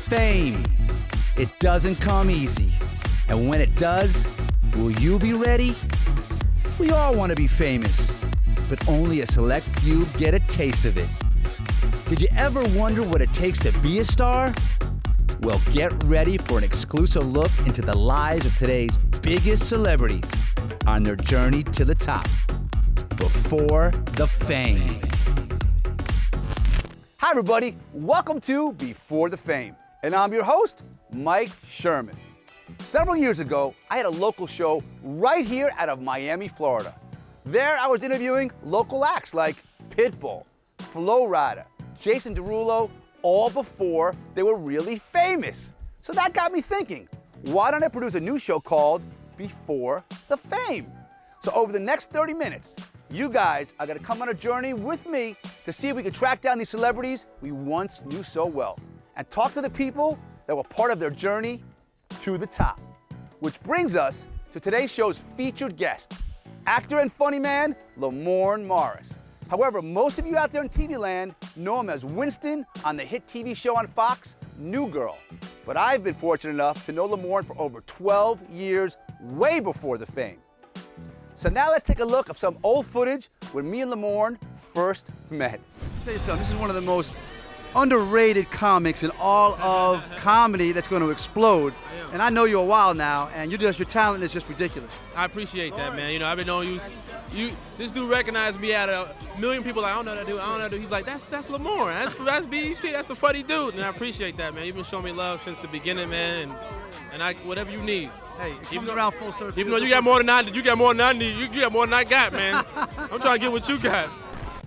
Fame. It doesn't come easy. And when it does, will you be ready? We all want to be famous, but only a select few get a taste of it. Did you ever wonder what it takes to be a star? Well, get ready for an exclusive look into the lives of today's biggest celebrities on their journey to the top. Before the Fame. Hi everybody, welcome to Before the Fame, and I'm your host, Mike Sherman. Several years ago, I had a local show right here out of Miami, Florida. There I was interviewing local acts like Pitbull, Flo Rida, Jason Derulo, all before they were really famous. So that got me thinking, why don't I produce a new show called Before the Fame? So over the next 30 minutes, you guys are gonna come on a journey with me to see if we can track down these celebrities we once knew so well and talk to the people that were part of their journey to the top. Which brings us to today's show's featured guest, actor and funny man, LaMorne Morris. However, most of you out there in TV land know him as Winston on the hit TV show on Fox, New Girl. But I've been fortunate enough to know LaMorne for over 12 years, way before the Fame. So now let's take a look at some old footage when me and LaMorne first met. I'll tell you something, this is one of the most underrated comics in all of comedy that's going to explode. And I know you a while now, and your talent is just ridiculous. I appreciate that, man. You know, I've been knowing you. This dude recognized me out of a million people. Like, I don't know that dude. I don't know that dude. He's like, that's LaMorne. That's BET. That's a funny dude. And I appreciate that, man. You've been showing me love since the beginning, man. And I whatever you need. Hey, it comes around full circle. Even though you got more than I need, you got more than I need. You got more than I got, man. I'm trying to get what you got.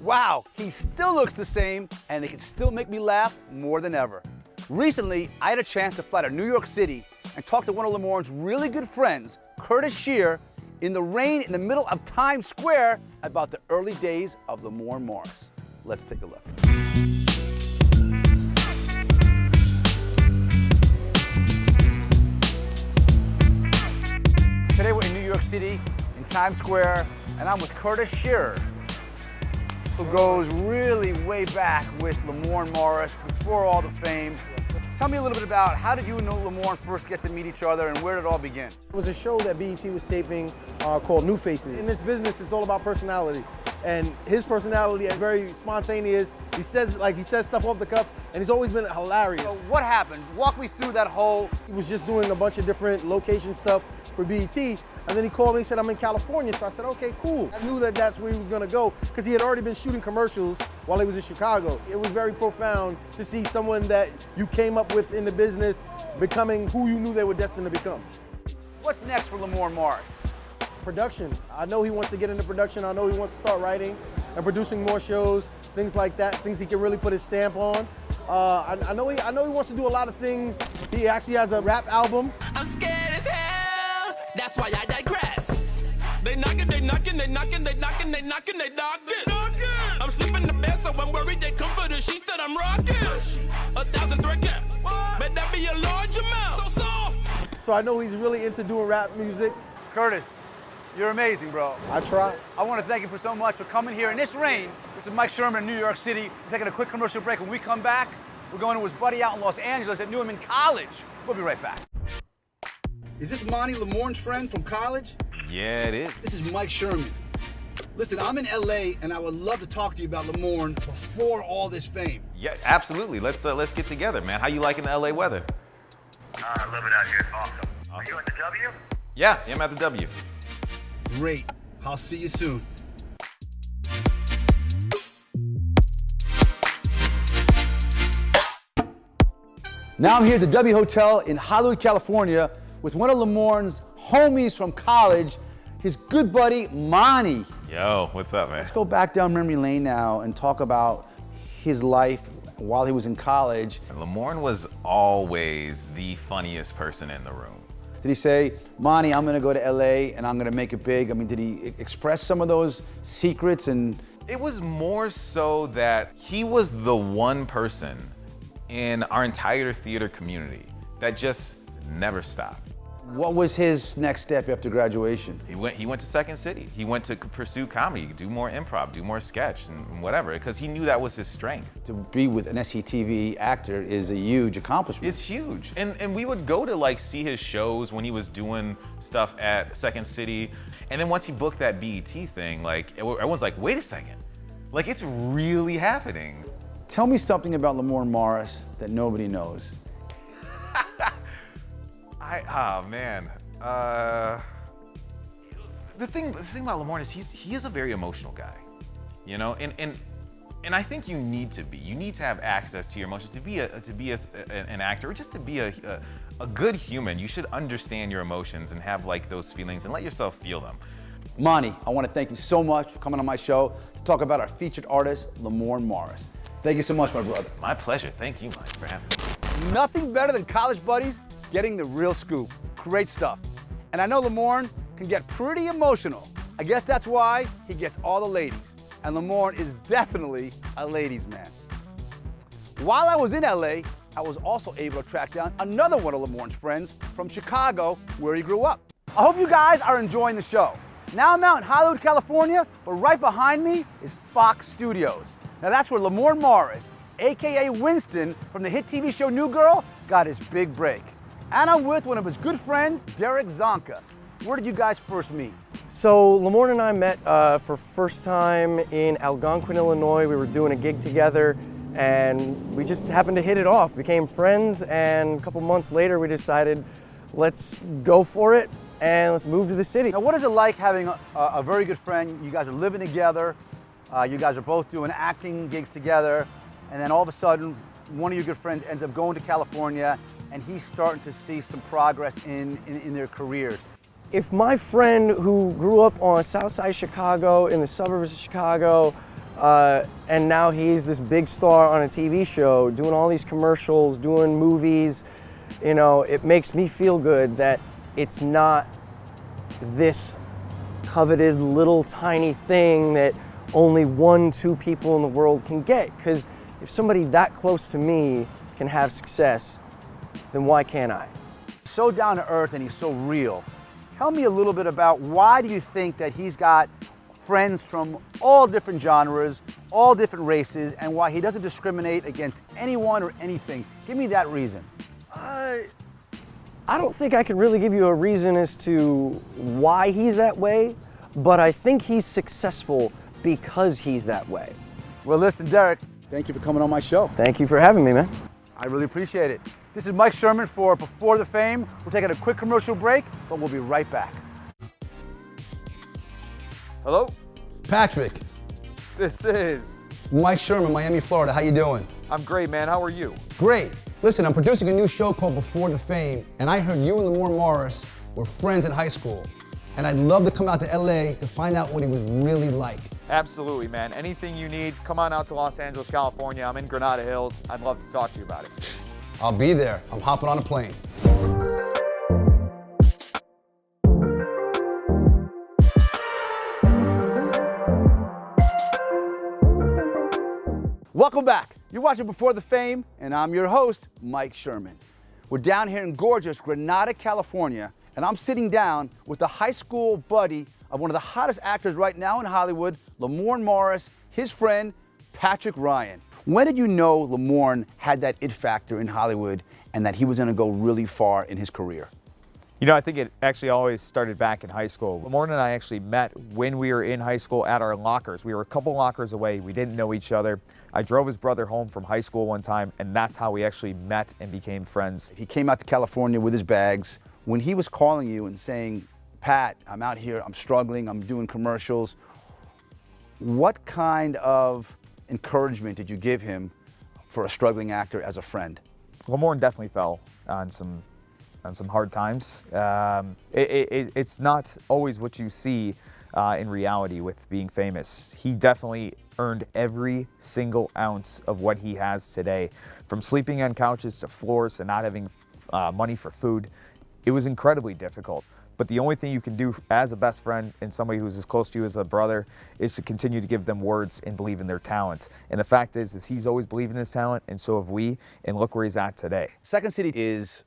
Wow, he still looks the same, and he can still make me laugh more than ever. Recently, I had a chance to fly to New York City and talk to one of LaMorne's really good friends, Curtis Shear, in the rain in the middle of Times Square about the early days of LaMorne Morris. Let's take a look. Today we're in New York City, in Times Square, and I'm with Curtis Shear, who goes really way back with LaMorne Morris before all the fame. Tell me a little bit about how did you and LaMorne first get to meet each other and where did it all begin? It was a show that BET was taping called New Faces. In this business, it's all about personality. And his personality is very spontaneous. He says stuff off the cuff, and he's always been hilarious. So what happened? Walk me through that whole... He was just doing a bunch of different location stuff for BET, and then he called me and said, I'm in California. So I said, okay, cool. I knew that that's where he was gonna go, because he had already been shooting commercials while he was in Chicago. It was very profound to see someone that you came up with in the business becoming who you knew they were destined to become. What's next for LaMorne Morris? Production. I know he wants to get into production. I know he wants to start writing and producing more shows, things like that, things he can really put his stamp on. I know he wants to do a lot of things. He actually has a rap album. I'm scared as hell, that's why I digress. They knocking, they knocking, they knocking, they knocking, they knocking, they knocking. I'm sleeping in the bed, so I'm worried they come for the sheets that I'm rocking. 1,000 thread cap, bet that be a large amount. So soft. So I know he's really into doing rap music. Curtis, you're amazing, bro. I try. I want to thank you so much for coming here in this rain. This is Mike Sherman in New York City. We're taking a quick commercial break. When we come back, we're going to his buddy out in Los Angeles that knew him in college. We'll be right back. Is this Monty, LaMorne's friend from college? Yeah, it is. This is Mike Sherman. Listen, I'm in LA and I would love to talk to you about LaMorne before all this fame. Yeah, absolutely. Let's get together, man. How you liking the LA weather? I love it out here. It's awesome. Are you at the W? Yeah, I'm at the W. Great. I'll see you soon. Now I'm here at the W Hotel in Hollywood, California with one of LaMorne's homies from college, his good buddy, Monty. Yo, what's up, man? Let's go back down memory lane now and talk about his life while he was in college. LaMorne was always the funniest person in the room. Did he say, Monty, I'm gonna go to LA and I'm gonna make it big? I mean, did he express some of those secrets? And It was more so that he was the one person in our entire theater community that just never stopped. What was his next step after graduation? He went to Second City. He went to pursue comedy, do more improv, do more sketch and whatever, because he knew that was his strength. To be with an SCTV actor is a huge accomplishment. It's huge. And we would go to like see his shows when he was doing stuff at Second City. And then once he booked that BET thing, like everyone's like, wait a second. Like it's really happening. Tell me something about LaMorne Morris that nobody knows. Oh man. The thing about LaMorne is he is a very emotional guy, you know, and I think you need to be. You need to have access to your emotions to be an actor, or just to be a good human. You should understand your emotions and have like those feelings and let yourself feel them. Monty, I want to thank you so much for coming on my show to talk about our featured artist, LaMorne Morris. Thank you so much, my brother. My pleasure. Thank you, Mike, for having me. Nothing better than college buddies getting the real scoop. Great stuff. And I know LaMorne can get pretty emotional. I guess that's why he gets all the ladies. And LaMorne is definitely a ladies' man. While I was in LA, I was also able to track down another one of LaMorne's friends from Chicago, where he grew up. I hope you guys are enjoying the show. Now I'm out in Hollywood, California, but right behind me is Fox Studios. Now that's where LaMorne Morris, AKA Winston from the hit TV show New Girl, got his big break. And I'm with one of his good friends, Derek Zonka. Where did you guys first meet? So LaMorne and I met for first time in Algonquin, Illinois. We were doing a gig together and we just happened to hit it off, became friends, and a couple months later we decided, let's go for it and let's move to the city. Now what is it like having a very good friend? You guys are living together, you guys are both doing acting gigs together, and then all of a sudden one of your good friends ends up going to California and he's starting to see some progress in their careers. If my friend who grew up on South Side Chicago, in the suburbs of Chicago, and now he's this big star on a TV show, doing all these commercials, doing movies, you know, it makes me feel good that it's not this coveted little tiny thing that only 1-2 people in the world can get. Because if somebody that close to me can have success, then why can't I? So down to earth and he's so real. Tell me a little bit about why do you think that he's got friends from all different genres, all different races, and why he doesn't discriminate against anyone or anything. Give me that reason. I don't think I can really give you a reason as to why he's that way, but I think he's successful because he's that way. Well, listen, Derek, thank you for coming on my show. Thank you for having me, man. I really appreciate it. This is Mike Sherman for Before the Fame. We're taking a quick commercial break, but we'll be right back. Hello? Patrick, This is. Mike Sherman, Miami, Florida. How you doing? I'm great, man. How are you? Great. Listen, I'm producing a new show called Before the Fame, and I heard you and LaMorne Morris were friends in high school. And I'd love to come out to LA to find out what he was really like. Absolutely, man. Anything you need, come on out to Los Angeles, California. I'm in Granada Hills. I'd love to talk to you about it. I'll be there. I'm hopping on a plane. Welcome back. You're watching Before the Fame, and I'm your host, Mike Sherman. We're down here in gorgeous Granada, California, and I'm sitting down with the high school buddy of one of the hottest actors right now in Hollywood, LaMorne Morris, his friend, Patrick Ryan. When did you know LaMorne had that it factor in Hollywood and that he was gonna go really far in his career? You know, I think it actually always started back in high school. LaMorne and I actually met when we were in high school at our lockers. We were a couple lockers away. We didn't know each other. I drove his brother home from high school one time, and that's how we actually met and became friends. He came out to California with his bags. When he was calling you and saying, Pat, I'm out here, I'm struggling, I'm doing commercials, what kind of encouragement did you give him for a struggling actor as a friend? LaMorne definitely fell on some hard times. It's not always what you see in reality with being famous. He definitely earned every single ounce of what he has today, from sleeping on couches to floors to not having money for food. It was incredibly difficult. But the only thing you can do as a best friend and somebody who's as close to you as a brother is to continue to give them words and believe in their talents. And the fact is he's always believed in his talent, and so have we, and look where he's at today. Second City is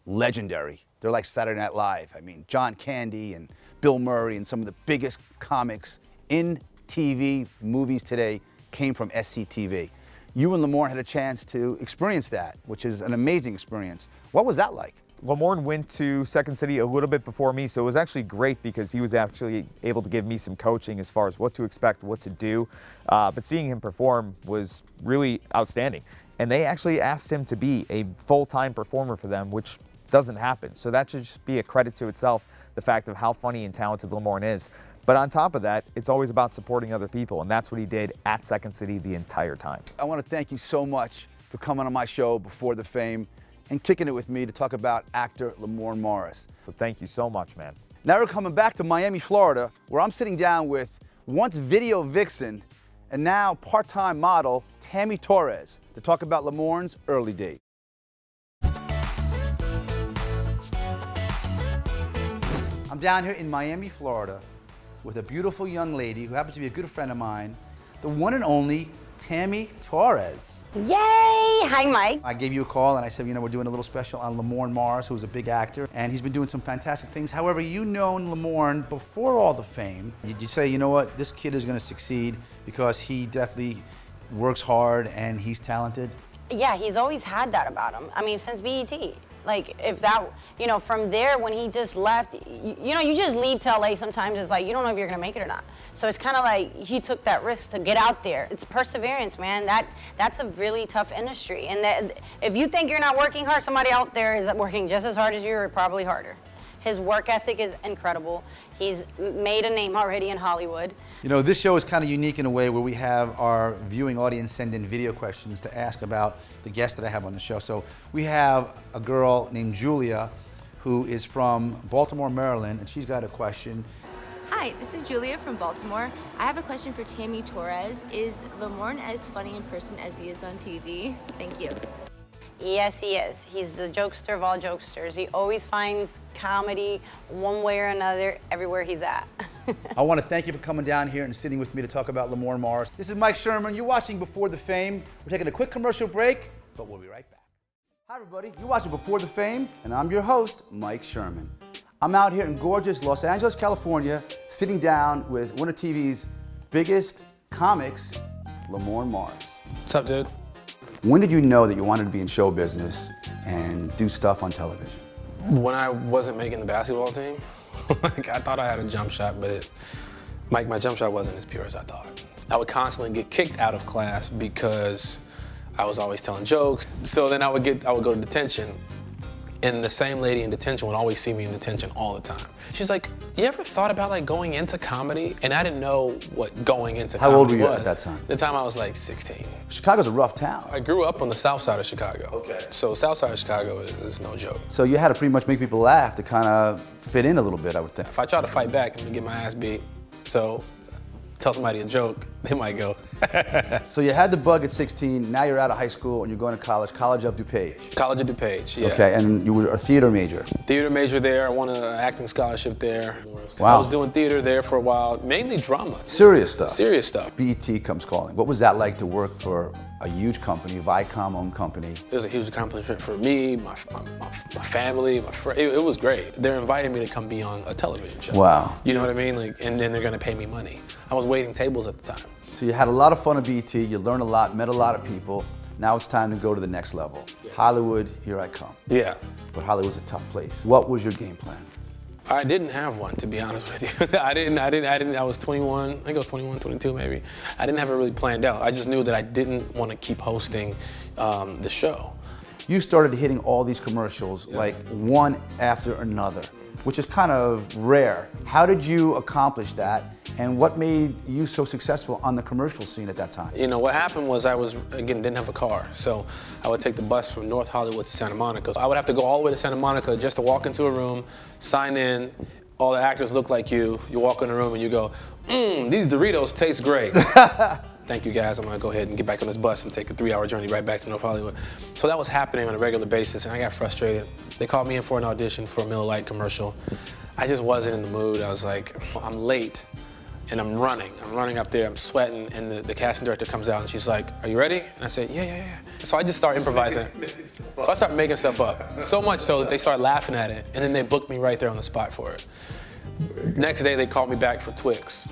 legendary. They're like Saturday Night Live. I mean, John Candy and Bill Murray and some of the biggest comics in TV movies today came from SCTV. You and LaMorne had a chance to experience that, which is an amazing experience. What was that like? LaMorne went to Second City a little bit before me, so it was actually great because he was actually able to give me some coaching as far as what to expect, what to do. But seeing him perform was really outstanding. And they actually asked him to be a full-time performer for them, which doesn't happen. So that should just be a credit to itself, the fact of how funny and talented LaMorne is. But on top of that, it's always about supporting other people, and that's what he did at Second City the entire time. I want to thank you so much for coming on my show Before the Fame and kicking it with me to talk about actor LaMorne Morris. So thank you so much, man. Now we're coming back to Miami, Florida, where I'm sitting down with once video vixen and now part-time model Tammy Torres to talk about LaMorne's early days. I'm down here in Miami, Florida, with a beautiful young lady who happens to be a good friend of mine, the one and only Tammy Torres. Yay! Hi, Mike. I gave you a call and I said, you know, we're doing a little special on LaMorne Morris, who's a big actor, and he's been doing some fantastic things. However, you known LaMorne before all the fame. You say, you know what, this kid is going to succeed because he definitely works hard and he's talented? Yeah, he's always had that about him. I mean, since BET. Like, if that, you know, from there, when he just left, you know, you just leave to LA sometimes, it's like, you don't know if you're gonna make it or not. So it's kind of like, he took that risk to get out there. It's perseverance, man. That's a really tough industry. And that, if you think you're not working hard, somebody out there is working just as hard as you, or probably harder. His work ethic is incredible. He's made a name already in Hollywood. You know, this show is kind of unique in a way where we have our viewing audience send in video questions to ask about the guests that I have on the show. So we have a girl named Julia who is from Baltimore, Maryland, and she's got a question. Hi, this is Julia from Baltimore. I have a question for Tammy Torres. Is LaMorne as funny in person as he is on TV? Thank you. Yes, he is. He's the jokester of all jokesters. He always finds comedy one way or another everywhere he's at. I want to thank you for coming down here and sitting with me to talk about LaMorne Morris. This is Mike Sherman. You're watching Before the Fame. We're taking a quick commercial break, but we'll be right back. Hi, everybody. You're watching Before the Fame, and I'm your host, Mike Sherman. I'm out here in gorgeous Los Angeles, California, sitting down with one of TV's biggest comics, LaMorne Morris. What's up, dude? When did you know that you wanted to be in show business and do stuff on television? When I wasn't making the basketball team, like, I thought I had a jump shot, but my jump shot wasn't as pure as I thought. I would constantly get kicked out of class because I was always telling jokes. So then I would go to detention, and the same lady in detention would always see me in detention all the time. She's like, you ever thought about like going into comedy? And I didn't know what going into comedy was. How old were you at that time? The time I was like 16. Chicago's a rough town. I grew up on the south side of Chicago. Okay. So south side of Chicago is no joke. So you had to pretty much make people laugh to kind of fit in a little bit, I would think. If I try to fight back, I'm gonna get my ass beat. So tell somebody a joke, they might go. So you had the bug at 16, now you're out of high school and you're going to college, College of DuPage. College of DuPage, yeah. Okay, and you were a theater major. Theater major there, I won an acting scholarship there. Wow. I was doing theater there for a while, mainly drama. Serious stuff. Serious stuff. BET comes calling. What was that like to work for a huge company, Viacom-owned company? It was a huge accomplishment for me, my family, my friends. It was great. They're inviting me to come be on a television show. Wow. You know what I mean? Like, and then they're gonna pay me money. I was waiting tables at the time. So you had a lot of fun at BET, you learned a lot, met a lot of people. Now it's time to go to the next level. Yeah. Hollywood, here I come. Yeah. But Hollywood's a tough place. What was your game plan? I didn't have one, to be honest with you. I was 21, I think I was 21, 22 maybe. I didn't have it really planned out. I just knew that I didn't want to keep hosting the show. You started hitting all these commercials like one after another, which is kind of rare. How did you accomplish that? And what made you so successful on the commercial scene at that time? You know, what happened was I didn't have a car. So I would take the bus from North Hollywood to Santa Monica. I would have to go all the way to Santa Monica just to walk into a room, sign in, all the actors look like you. You walk in the room and you go, these Doritos taste great. Thank you guys, I'm gonna go ahead and get back on this bus and take a 3-hour journey right back to North Hollywood. So that was happening on a regular basis and I got frustrated. They called me in for an audition for a Miller Lite commercial. I just wasn't in the mood. I was like, I'm late. and I'm running up there, I'm sweating, and the casting director comes out and she's like, "Are you ready?" And I said, yeah. So I just start improvising. So I start making stuff up. So much so that they start laughing at it, and then they booked me right there on the spot for it. Next day, they called me back for Twix.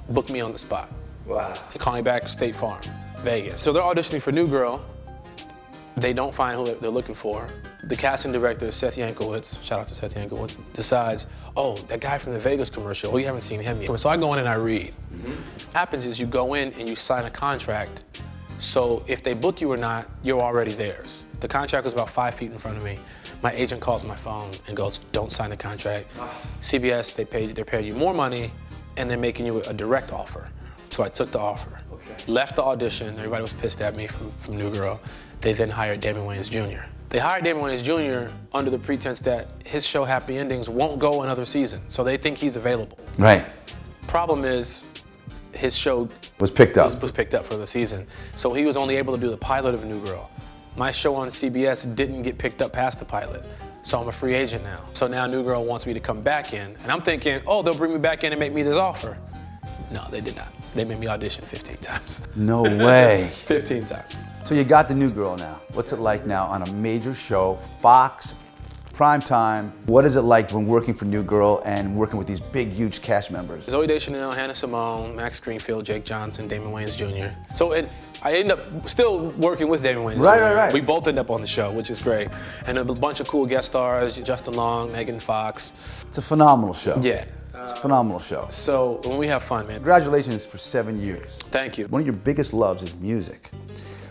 Booked me on the spot. Wow. They call me back State Farm, Vegas. So they're auditioning for New Girl. They don't find who they're looking for. The casting director, Seth Yankowitz, shout out to Seth Yankowitz, decides, oh, that guy from the Vegas commercial, oh, you haven't seen him yet. So I go in and I read. What happens is you go in and you sign a contract, so if they book you or not, you're already theirs. The contract was about 5 feet in front of me. My agent calls my phone and goes, don't sign the contract. CBS, they're paying you more money, and they're making you a direct offer. So I took the offer, left the audition, everybody was pissed at me from New Girl. They then hired Damon Wayans Jr. They hired Damon Wayans Jr. under the pretense that his show Happy Endings won't go another season, so they think he's available. Right. Problem is, his show Was picked up. was picked up for the season, so he was only able to do the pilot of New Girl. My show on CBS didn't get picked up past the pilot, so I'm a free agent now. So now New Girl wants me to come back in, and I'm thinking, oh, they'll bring me back in and make me this offer. No, they did not. They made me audition 15 times. No way. 15 times. So you got the New Girl now. What's it like now on a major show, Fox, prime time? What is it like when working for New Girl and working with these big, huge cast members? Zoe Deschanel, Hannah Simone, Max Greenfield, Jake Johnson, Damon Wayans Jr. So I ended up still working with Damon Wayans Jr. Right. We both ended up on the show, which is great. And a bunch of cool guest stars, Justin Long, Megan Fox. It's a phenomenal show. Yeah. It's a phenomenal show. So when we have fun, man. Congratulations for 7 years. Thank you. One of your biggest loves is music.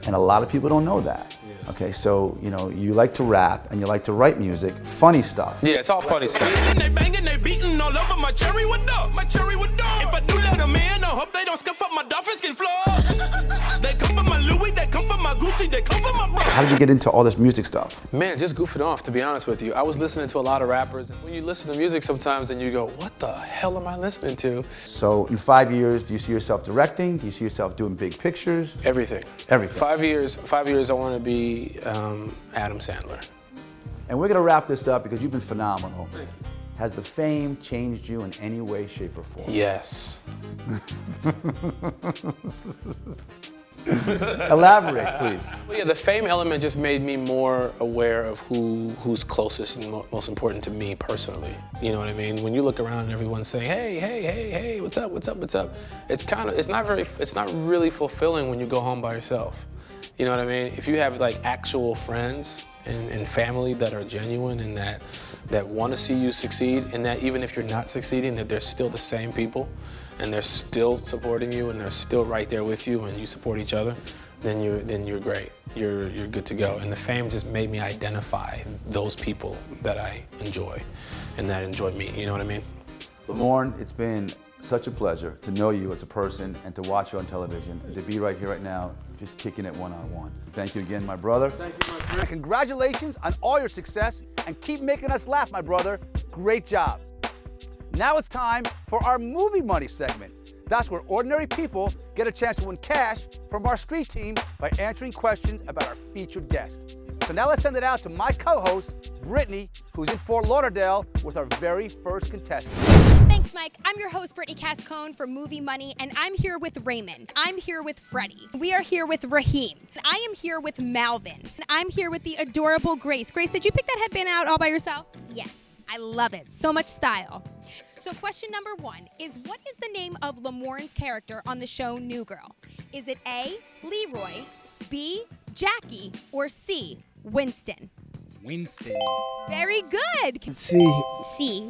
And a lot of people don't know that. Okay, so, you know, you like to rap and you like to write music, funny stuff. Yeah, it's all funny stuff. They banging, they beating all over my cherry with dog. My cherry with dog. If I do let them in, I hope they don't scuff up my dolphin skin floor. They come for my Louis, they come for my Gucci, they come for my bro. How did you get into all this music stuff? Man, just goofing off, to be honest with you. I was listening to a lot of rappers, and when you listen to music sometimes and you go, what the hell am I listening to? So in 5 years, do you see yourself directing? Do you see yourself doing big pictures? Everything. Everything. 5 years I want to be Adam Sandler. And we're gonna wrap this up because you've been phenomenal. Has the fame changed you in any way, shape, or form? Yes. Elaborate, please. Well, yeah, the fame element just made me more aware of who's closest and most important to me personally. You know what I mean? When you look around and everyone's saying, hey, what's up? It's not really fulfilling when you go home by yourself. You know what I mean? If you have like actual friends and family that are genuine and that want to see you succeed, and that even if you're not succeeding, that they're still the same people and they're still supporting you and they're still right there with you and you support each other, then you're great. You're good to go. And the fame just made me identify those people that I enjoy and that enjoy me. You know what I mean? LaMorne, it's been such a pleasure to know you as a person and to watch you on television and to be right here right now, just kicking it one-on-one. Thank you again, my brother. Thank you, my friend. Congratulations on all your success and keep making us laugh, my brother. Great job. Now it's time for our Movie Money segment. That's where ordinary people get a chance to win cash from our street team by answering questions about our featured guest. So now let's send it out to my co-host, Brittany, who's in Fort Lauderdale with our very first contestant. Thanks, Mike. I'm your host, Brittany Cascone for Movie Money, and I'm here with Raymond. I'm here with Freddie. We are here with Raheem. I am here with Malvin. And I'm here with the adorable Grace. Grace, did you pick that headband out all by yourself? Yes. I love it. So much style. So question number 1 is, what is the name of LaMorne's character on the show New Girl? Is it A, Leroy, B, Jackie, or C, Winston? Winston. Very good. C.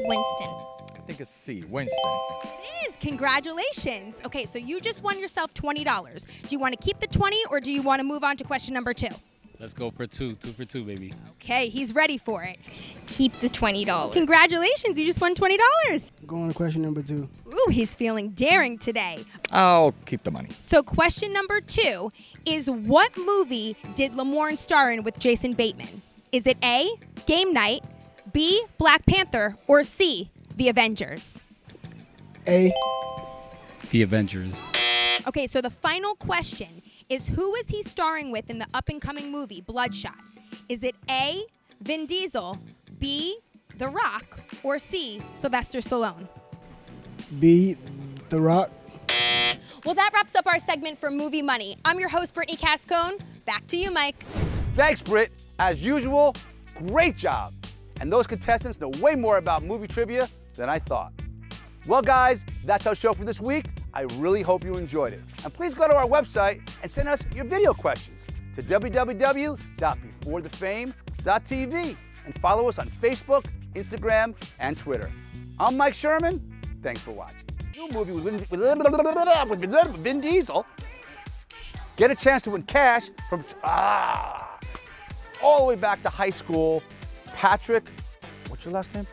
Winston. I think it's C, Winston. It is. Congratulations. Okay, so you just won yourself $20. Do you want to keep the 20 or do you want to move on to question number 2? Let's go for 2. 2 for 2, baby. Okay, he's ready for it. Keep the $20. Congratulations, you just won $20. Go on to question number 2. Ooh, he's feeling daring today. I'll keep the money. So question number 2 is, what movie did LaMorne star in with Jason Bateman? Is it A, Game Night, B, Black Panther, or C, The Avengers? A. The Avengers. Okay, so the final question is, who is he starring with in the up-and-coming movie Bloodshot? Is it A, Vin Diesel, B, The Rock, or C, Sylvester Stallone? B. The Rock. Well, that wraps up our segment for Movie Money. I'm your host, Brittany Cascone. Back to you, Mike. Thanks, Britt. As usual, great job. And those contestants know way more about movie trivia than I thought. Well, guys, that's our show for this week. I really hope you enjoyed it. And please go to our website and send us your video questions to www.beforethefame.tv and follow us on Facebook, Instagram, and Twitter. I'm Mike Sherman. Thanks for watching. New movie with Vin Diesel. Get a chance to win cash from all the way back to high school. Patrick, what's your last name?